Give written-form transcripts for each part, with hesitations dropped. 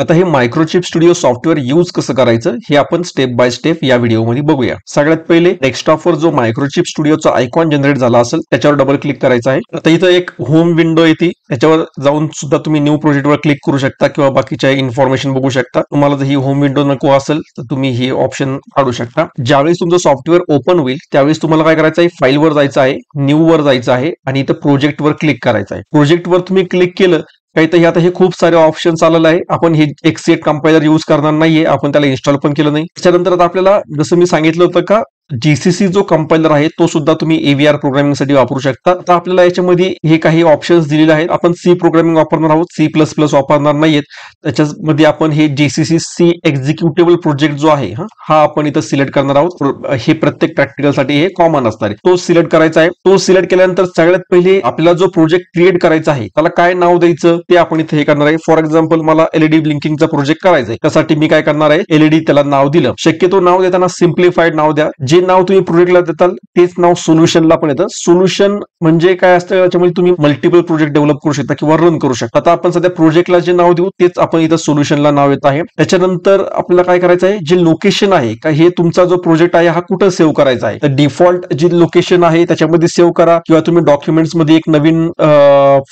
आता हे microchip studio software use कसं करायचं हे आपण स्टेप बाय स्टेप या व्हिडिओमध्ये बघूया. सगळ्यात पहिले डेस्कटॉपवर जो मायक्रोचिप स्टुडिओचा आयकॉन जनरेट झाला असेल त्याच्यावर डबल क्लिक करायचं आहे. आता इथं एक होम विंडो येते, त्याच्यावर जाऊन सुद्धा तुम्ही न्यू प्रोजेक्टवर क्लिक करू शकता किंवा बाकीच्या इन्फॉर्मेशन बघू शकता. तुम्हाला जर ही होम विंडो नको असेल तर तुम्ही ही ऑप्शन काढू शकता. ज्यावेळेस तुमचं सॉफ्टवेअर ओपन होईल त्यावेळेस तुम्हाला काय करायचं आहे, फाईलवर जायचं आहे, न्यू वर जायचं आहे आणि इथं प्रोजेक्टवर क्लिक करायचं आहे. प्रोजेक्टवर तुम्ही क्लिक केलं काही तर आता हे खूप सारे ऑप्शन्स आलेले आहे. आपण हे एक्सेट कंपायलर यूज करणार नाहीये, आपण त्याला इन्स्टॉल पण केलं नाही. त्याच्यानंतर आता आपल्याला जसं मी सांगितलं होतं का जीसीसी जो कंपायलर आहे तो सुद्धा तुम्ही एव्हीआर प्रोग्रामिंग साठी वापरू शकता. आता आपल्याला याच्यामध्ये हे काही ऑप्शन्स दिलेले आहेत. आपण सी प्रोग्रामिंग वापरणार आहोत, C++ वापरणार नाहीयेत. त्याच्यामध्ये आपण हे जीसीसी सी एक्झिक्युटेबल प्रोजेक्ट जो आहे हा आपण इथं सिलेक्ट करणार आहोत. हे प्रत्येक प्रॅक्टिकल साठी हे कॉमन असणार आहे. तो सिलेक्ट करायचा आहे. तो सिलेक्ट केल्यानंतर सगळ्यात पहिले आपल्याला जो प्रोजेक्ट क्रिएट करायचा आहे त्याला काय नाव द्यायचं ते आपण इथे हे करणार आहे. फॉर एक्झाम्पल मला एलईडी ब्लिंकिंगचा प्रोजेक्ट करायचा आहे, त्यासाठी मी काय करणार आहे, एलईडी त्याला नाव दिलं. शक्यतो नाव देताना सिम्प्लिफाईड नाव द्या. जे नाव तुम्ही प्रोजेक्टला देताल तेच नाव सोल्युशनला पण येतं. सोल्युशन म्हणजे काय असतं, त्याच्यामध्ये तुम्ही मल्टिपल प्रोजेक्ट डेव्हलप करू शकता किंवा रन करू शकता. आता आपण सध्या प्रोजेक्टला जे नाव देऊ तेच आपण इथं सोल्युशनला नाव येत आहे. त्याच्यानंतर आपल्याला काय करायचं आहे, जे लोकेशन आहे का हे तुमचा जो प्रोजेक्ट आहे हा कुठं सेव्ह करायचा आहे, तर डिफॉल्ट जे लोकेशन आहे त्याच्यामध्ये सेव्ह करा किंवा तुम्ही डॉक्युमेंट्स मध्ये एक नवीन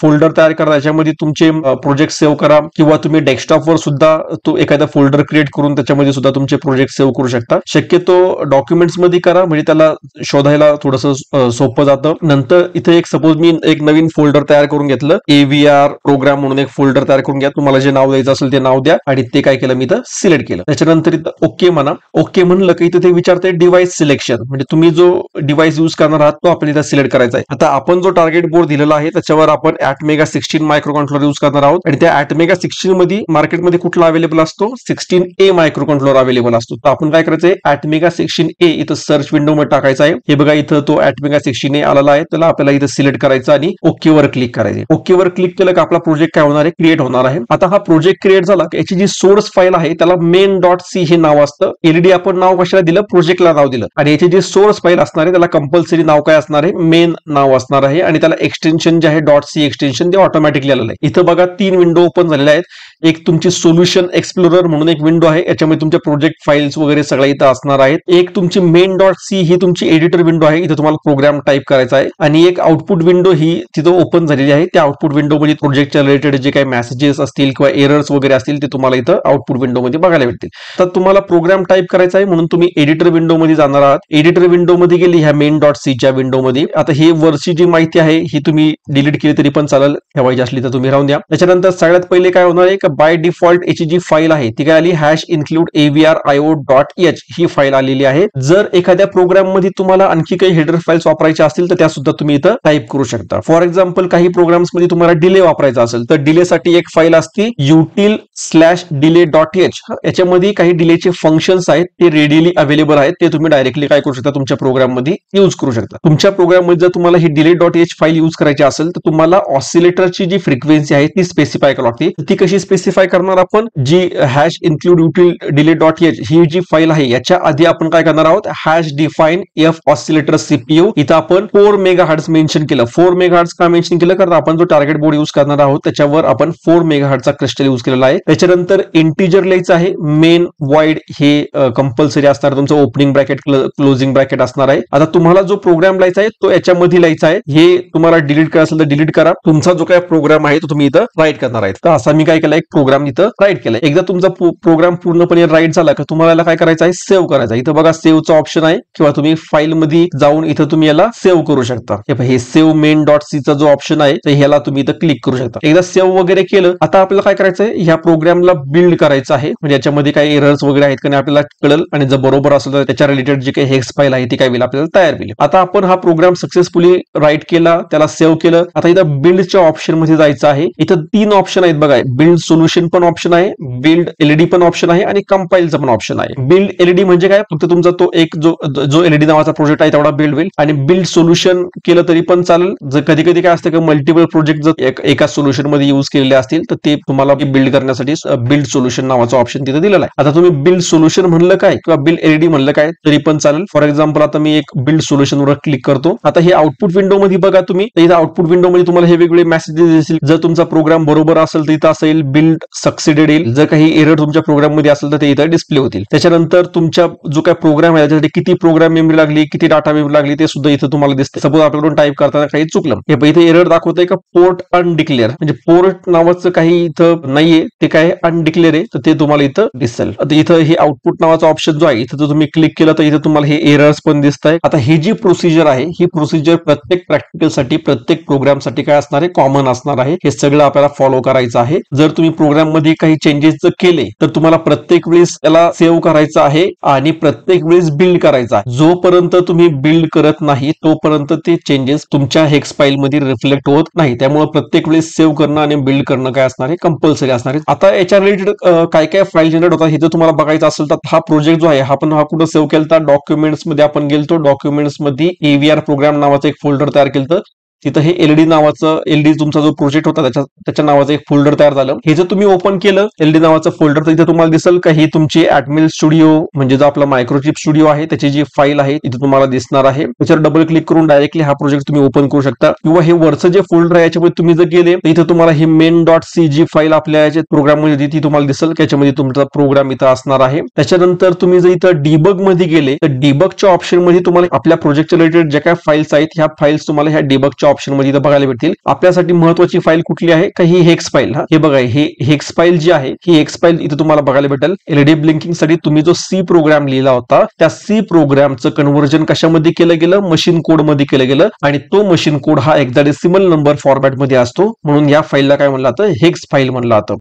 फोल्डर तयार करा, त्याच्यामध्ये तुमचे प्रोजेक्ट सेव्ह करा किंवा तुम्ही डेस्कटॉपवर सुद्धा तो एखादा फोल्डर क्रिएट करून त्याच्यामध्ये सुद्धा तुमचे प्रोजेक्ट सेव्ह करू शकता. शक्यतो डॉक्युमेंट्स मध्ये करा म्हणजे त्याला शोधायला थोडंसं सोपं जातं. नंतर इथे एक सपोज मी एक नवीन फोल्डर तयार करून घेतलं, एव्हीआर प्रोग्राम म्हणून एक फोल्डर तयार करून घ्या. तुम्हाला जे नाव द्यायचं असेल ते नाव द्या आणि ते काय केलं मी इथं सिलेक्ट केलं. त्याच्यानंतर इथं ओके म्हणा. ओके म्हणलं की इथं ते विचारते डिव्हाइस सिलेक्शन, म्हणजे तुम्ही जो डिव्हाइस यूज करणार आहात तो आपण इथं सिलेक्ट करायचा आहे. आता आपण जो टार्गेट बोर्ड दिलेला आहे त्याच्यावर आपण ATmega 16 मायक्रो कंट्रोलर यूज करणार आहोत आणि त्या ATmega 16 मध्ये मार्केटमध्ये कुठला अवेलेबल असतो, 16A मायक्रो कंट्रोलर अवेलेबल असतो. तर आपण काय करायचंय, ATmega 16A इथं सर्च विंडो मध्ये टाकायचा आहे. हे बघा इथं तो ATmega 16A आलेला आहे, त्याला आपल्याला इथं सिलेक्ट करायचं आणि ओके वर क्लिक करायचे. ओके वर क्लिक केलं की आपला प्रोजेक्ट काय होणार आहे, क्रिएट होणार आहे. आता हा प्रोजेक्ट क्रिएट झाला की याची जी सोर्स फाईल आहे त्याला main.c हे नाव असतं. एलईडी आपण नाव कशाला दिलं, प्रोजेक्टला नाव दिलं आणि याची जी सोर्स फाईल असणार आहे त्याला कंपल्सरी नाव काय असणार आहे, मेन नाव असणार आहे आणि त्याला एक्सटेन्शन जे आहे .c एक्सटेन्शन ते ऑटोमॅटिकली आलेलं आहे. इथं बघा 3 विंडो ओपन झालेल्या आहेत. एक तुमची सोल्युशन एक्सप्लोरर म्हणून एक विंडो आहे, याच्यामध्ये तुमच्या प्रोजेक्ट फाईल्स वगैरे सगळं इथं असणार आहेत. एक तुमची main.c ही तुमची एडिटर विंडो आहे, इथं तुम्हाला प्रोग्राम टाईप करायचा आहे आणि एक आउटपुट विंडो ही तिथं ओपन झालेली आहे. त्या आउटपुट विंडो मध्ये प्रोजेक्टच्या रिलेटेड जे काही मेसेजेस असतील किंवा एरर्स वगैरे असतील ते तुम्हाला इथं आउटपुट विंडो मध्ये बघायला भेटतील. तर तुम्हाला प्रोग्राम टाईप करायचा आहे म्हणून तुम्ही एडिटर विंडो मध्ये जाणार आहात. एडिटर विंडो मध्ये गेली ह्या main.c च्या विंडो मध्ये. आता ही वरची जी माहिती आहे ही तुम्ही डिलीट केली तरी पण चालेल, ठेवायची असली तर तुम्ही राहून द्या. त्याच्यानंतर सगळ्यात पहिले काय होणार आहे का बाय डिफॉल्ट याची जी फाईल आहे ती काय आली, #include avr.io.h ही फाईल आलेली आहे. जर एखाद्या प्रोग्राम मध्ये तुम्हाला आणखी काही हेडर फाईल्स वापरायच्या असतील तर त्या सुद्धा तुम्ही इथं टाईप करू शकता. फॉर एक्झाम्पल काही प्रोग्राम्स मध्ये तुम्हाला डिले वापरायचा असेल तर डिले साठी एक फाईल असते util/delay.h. याच्यामध्ये काही डिलेचे फंक्शन्स आहेत ते रेडिली अवेलेबल आहेत, ते तुम्ही डायरेक्टली काय करू शकता, तुमच्या प्रोग्राम मध्ये यूज करू शकता. तुमच्या प्रोग्राम मध्ये जर तुम्हाला ही delay.h फाईल यूज करायची असेल तर तुम्हाला ऑसिलेटरची जी फ्रिक्वेन्सी आहे ती स्पेसिफाय करावी लागते. ती कशी स्पेसिफाय करणार आपण, जी #include util delay.h ही जी फाईल आहे याच्या आधी आपण काय करणार आहोत, #define f ऑसिलेटर CPU. इथं आपण 4 मेगाहर्ट्झ मेन्शन केलं. 4 मेगाहर्ट्झ का मेन्शन केलं, कारण आपण जो टार्गेट बोर्ड यूज करणार आहोत त्याच्यावर आपण 4 मेगाहर्ट्झचा क्रिस्टल यूज केलेला आहे. त्याच्यानंतर इंटिजर लिहायचं आहे, मेन वॉइड हे कंपल्सरी असणार, तुमचं ओपनिंग ब्रॅकेट क्लोजिंग ब्रॅकेट असणार आहे. आता तुम्हाला जो प्रोग्राम लिहायचा आहे तो याच्यामध्ये लिहायचा आहे. हे तुम्हाला डिलीट करायचं असेल तर डिलीट करा. तुमचा जो काय प्रोग्राम आहे तो तुम्ही इथं राईट करणार आहे. तर असा मी काय केलं, एक प्रोग्राम इथं राईट केलाय. एकदा तुमचा प्रोग्राम पूर्णपणे राईट झाला का तुम्हाला काय करायचं आहे, सेव्ह करायचा. इथं बघा सेव्हचा ऑप्शन आहे किंवा तुम्ही फाईल मध्ये जाऊन इथं तुम्ही याला सेव्ह करू शकता. हे सेव्ह main.c चा जो ऑप्शन आहे तर ह्याला तुम्ही इथं क्लिक करू शकता. एकदा सेव्ह वगैरे केलं, आता आपल्याला काय करायचं आहे, ह्या प्रोग्रामला बिल्ड करायचं आहे. म्हणजे याच्यामध्ये काही एरर्स वगैरे आहेत का नाही आपल्याला कळेल आणि जर बरोबर असेल तर त्याच्या रिलेटेड जे काही हेक्स फाईल आहे ती काय होईल, आपल्याला तयार होईल. आता आपण हा प्रोग्राम सक्सेसफुली राईट केला, त्याला सेव्ह केलं. आता इथं बिल्डच्या ऑप्शन मध्ये जायचं आहे. इथं 3 ऑप्शन आहेत बघा, बिल्ड सोल्युशन पण ऑप्शन आहे, बिल्ड एलईडी पण ऑप्शन आहे आणि कंपाइलचं पण ऑप्शन आहे. बिल्ड एलईडी म्हणजे काय, फक्त तुमचा तो एक जो एलईडी नावाचा प्रोजेक्ट आहे तेवढा बिल्ड होईल आणि बिल्ड सोल्युशन केलं तरी पण चालेल. जर कधी कधी काय असतं की मल्टिपल प्रोजेक्ट जर एका सोल्युशन मध्ये यूज केलेले असतील तर ते तुम्हाला बिल्ड करण्यासाठी बिल्ड सोल्युशन नावाचा ऑप्शन तिथे दिलेला आहे. आता तुम्ही बिल्ड सोल्युशन म्हणलं काय किंवा बिल्ड एलईडी म्हणलं काय तरी पण चालेल. फॉर एक्झाम्पल आता मी एक बिल्ड सोल्युशन वर क्लिक करतो. आता हे आउटपुट विंडो मध्ये बघा तुम्ही, इथं आउटपुट विंडो मध्ये तुम्हाला हे वेगवेगळे मेसेजेस दिसतील. जर तुमचा प्रोग्राम बरोबर असेल तर इथं असेल बिल्ड सक्सेडेड येईल. जर काही एरर तुमच्या प्रोग्राम मध्ये असेल तर ते इथं डिस्प्ले होतील. त्याच्यानंतर तुमच्या जो काही प्रोग्राम आहे त्याच्यासाठी किती प्रोग्राम मेमरी लागली, किती डाटा मेमरी लागली ते सुद्धा इथं तुम्हाला दिसते. सपोज आपल्याकडून टाईप करताना काही चुकलं, हे इथे एरर दाखवतंय का पोर्ट अनडिक्लेअर, म्हणजे पोर्ट नावाचं काही इथं नाहीये, ते काय अनडिक्लेअर आहे, तर ते तुम्हाला इथं दिसेल. आता इथं हे आउटपुट नावाचा ऑप्शन जो आहे इथं जर तुम्ही क्लिक केलं तर इथं तुम्हाला हे एरर्स पण दिसत आहे. आता ही जी प्रोसिजर आहे ही प्रोसिजर प्रत्येक प्रॅक्टिकल साठी प्रत्येक प्रोग्राम साठी काय असणार आहे, कॉमन असणार आहे. हे सगळं आपल्याला फॉलो करायचं आहे. जर तुम्ही प्रोग्राम मध्ये काही चेंजेस जर केले तर तुम्हाला प्रत्येक वेळेस त्याला सेव्ह करायचं आहे आणि प्रत्येक वेळेस बिल्ड करायचा आहे. जोपर्यंत तुम्ही बिल्ड करत नाही तोपर्यंत ते चेंजेस तुमच्या हेक्स फाईल मध्ये रिफ्लेक्ट होत नाही. त्यामुळे प्रत्येक वेळेस सेव्ह करणं आणि बिल्ड करणं काय असणार आहे, कंपल्सरी असणार आहे. आता याच्या रिलेटेड काय काय फाईल जनरेट होतात हे जर तुम्हाला बघायचं असेल तर हा प्रोजेक्ट जो आहे हा कुठं सेव्ह केला, डॉक्युमेंट्स मध्ये आपण गेलतो. डॉक्युमेंट्स मध्ये AVR प्रोग्राम नावाचं एक फोल्डर तयार केलं. तिथं हे एलडी नावाचं एलडी तुमचा जो प्रोजेक्ट होता त्याच्या नावाचं एक फोल्डर तयार झालं. हे जर तुम्ही ओपन केलं एलडी नावाचं फोल्डर तर इथे तुम्हाला दिसेल का ही तुमची ऍडमिन स्टुडिओ म्हणजे जो आपला मायक्रोचिप स्टुडिओ आहे त्याची जी फाईल आहे इथे तुम्हाला दिसणार आहे. त्याच्यावर डबल क्लिक करून डायरेक्टली हा प्रोजेक्ट तुम्ही ओपन करू शकता. किंवा हे वरचं जे फोल्डर आहे याच्यामध्ये तुम्ही जर गेले तर इथे तुम्हाला ही main.cg फाईल आपल्या याच्या प्रोग्राम मध्ये ती तुम्हाला दिसेल की याच्यामध्ये तुमचा प्रोग्राम इथं असणार आहे. त्याच्यानंतर तुम्ही जर इथं डिबग मध्ये गेले तर डिबगच्या ऑप्शन मध्ये तुम्हाला आपल्या प्रोजेक्टच्या रिलेटेड ज्या काय फाईल्स आहेत ह्या फाईल्स तुम्हाला ह्या डिबगच्या ऑप्शन मध्ये इथं बघायला भेटतील. आपल्यासाठी महत्वाची फाईल कुठली आहे का, ही हेक्स फाईल. हे बघा हे हेक्स फाईल जी आहे ही हेक्स फाईल इथं तुम्हाला बघायला भेटेल. एलईडी ब्लिंकिंग साठी तुम्ही जो सी प्रोग्राम लिहिला होता त्या सी प्रोग्रामचं कन्व्हर्जन कशामध्ये केलं गेलं, मशीन कोड मध्ये केलं गेलं आणि तो मशीन कोड हा हेक्साडेसिमल नंबर फॉर्मॅट मध्ये असतो. म्हणून या फाईलला काय म्हणलं जातं, हेक्स फाईल म्हणलं जातं.